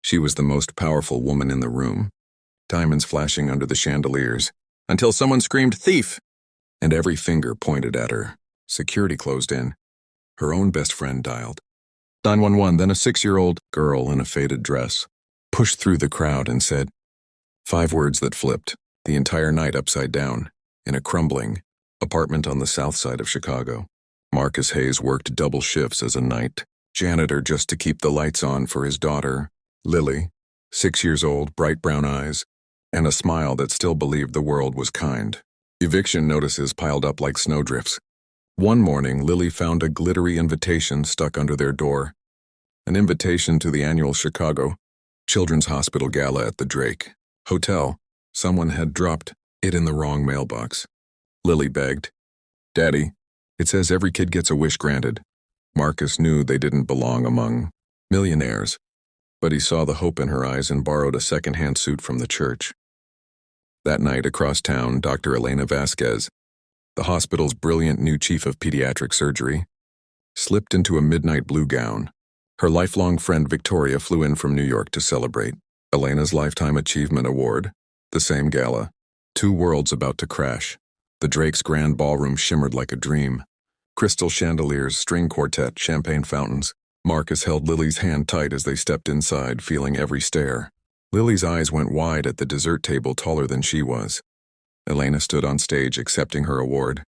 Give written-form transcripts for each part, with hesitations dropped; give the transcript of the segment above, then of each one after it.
She was the most powerful woman in the room, diamonds flashing under the chandeliers, until someone screamed, "Thief!" and every finger pointed at her. Security closed in. Her own best friend dialed 911, then a 6-year-old girl in a faded dress pushed through the crowd and said 5 words that flipped the entire night upside down in a crumbling apartment on the south side of Chicago. Marcus Hayes worked double shifts as a night janitor just to keep the lights on for his daughter, Lily, 6 years old, bright brown eyes, and a smile that still believed the world was kind. Eviction notices piled up like snowdrifts. One morning, Lily found a glittery invitation stuck under their door. An invitation to the annual Chicago Children's Hospital Gala at the Drake Hotel. Someone had dropped it in the wrong mailbox. Lily begged, "Daddy, it says every kid gets a wish granted." Marcus knew they didn't belong among millionaires, but he saw the hope in her eyes and borrowed a second-hand suit from the church. That night across town, Dr. Elena Vasquez, the hospital's brilliant new chief of pediatric surgery, slipped into a midnight blue gown. Her lifelong friend Victoria flew in from New York to celebrate Elena's Lifetime Achievement Award, the same gala. 2 worlds about to crash. The Drake's grand ballroom shimmered like a dream. Crystal chandeliers, string quartet, champagne fountains. Marcus held Lily's hand tight as they stepped inside, feeling every stare. Lily's eyes went wide at the dessert table taller than she was. Elena stood on stage accepting her award,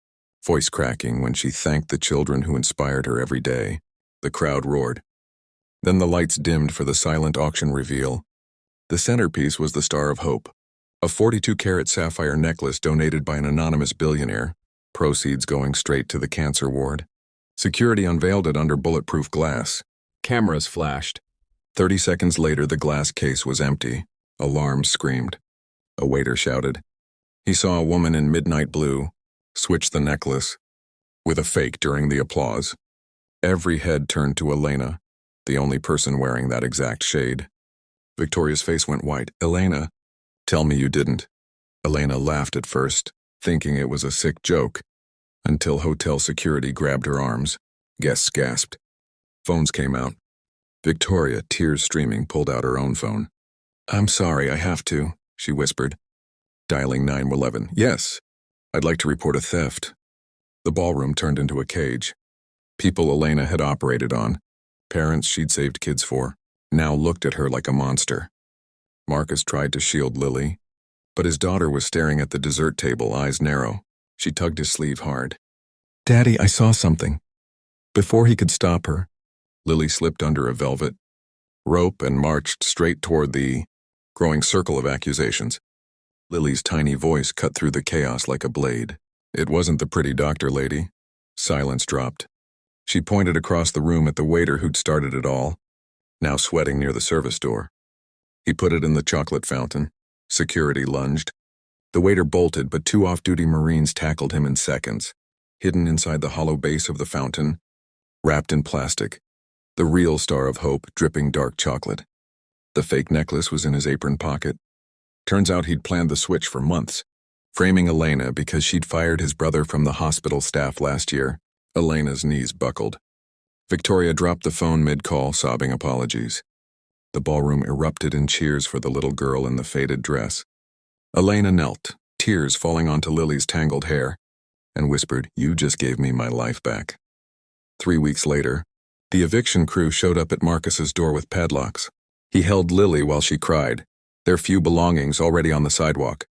voice cracking when she thanked the children who inspired her every day. The crowd roared. Then the lights dimmed for the silent auction reveal. The centerpiece was the Star of Hope, a 42-carat sapphire necklace donated by an anonymous billionaire, proceeds going straight to the cancer ward. Security unveiled it under bulletproof glass. Cameras flashed. 30 seconds later, the glass case was empty. Alarms screamed. A waiter shouted. He saw a woman in midnight blue switch the necklace with a fake during the applause. Every head turned to Elena, the only person wearing that exact shade. Victoria's face went white. "Elena, tell me you didn't." Elena laughed at first, thinking it was a sick joke, until hotel security grabbed her arms. Guests gasped. Phones came out. Victoria, tears streaming, pulled out her own phone. "I'm sorry, I have to," she whispered. Dialing 911. "Yes, I'd like to report a theft." The ballroom turned into a cage. People Elena had operated on, parents she'd saved kids for, now looked at her like a monster. Marcus tried to shield Lily, but his daughter was staring at the dessert table, eyes narrow. She tugged his sleeve hard. "Daddy, I saw something." Before he could stop her, Lily slipped under a velvet rope and marched straight toward the growing circle of accusations. Lily's tiny voice cut through the chaos like a blade. "It wasn't the pretty doctor lady." Silence dropped. She pointed across the room at the waiter who'd started it all, now sweating near the service door. He put it in the chocolate fountain. Security lunged. The waiter bolted, but 2 off-duty Marines tackled him in seconds. Hidden inside the hollow base of the fountain, wrapped in plastic, the real Star of Hope dripping dark chocolate. The fake necklace was in his apron pocket. Turns out he'd planned the switch for months, framing Elena because she'd fired his brother from the hospital staff last year. Elena's knees buckled. Victoria dropped the phone mid-call, sobbing apologies. The ballroom erupted in cheers for the little girl in the faded dress. Elena knelt, tears falling onto Lily's tangled hair, and whispered, "You just gave me my life back." 3 weeks later, the eviction crew showed up at Marcus's door with padlocks. He held Lily while she cried, their few belongings already on the sidewalk.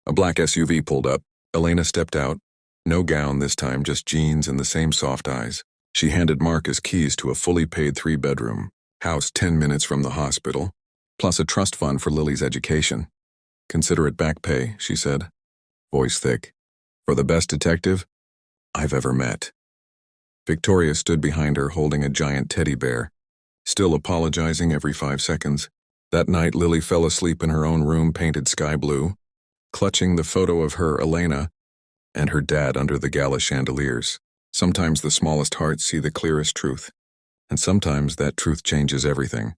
A black SUV pulled up. Elena stepped out. No gown this time, just jeans and the same soft eyes. She handed Marcus keys to a fully paid 3-bedroom house 10 minutes from the hospital, plus a trust fund for Lily's education. "Consider it back pay," she said, voice thick, "for the best detective I've ever met." Victoria stood behind her holding a giant teddy bear, still apologizing every 5 seconds. That night, Lily fell asleep in her own room painted sky blue, clutching the photo of her, Elena, and her dad under the gala chandeliers. Sometimes the smallest hearts see the clearest truth, and sometimes that truth changes everything.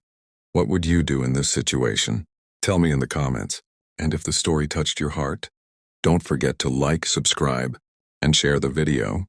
What would you do in this situation? Tell me in the comments. And if the story touched your heart, don't forget to like, subscribe, and share the video.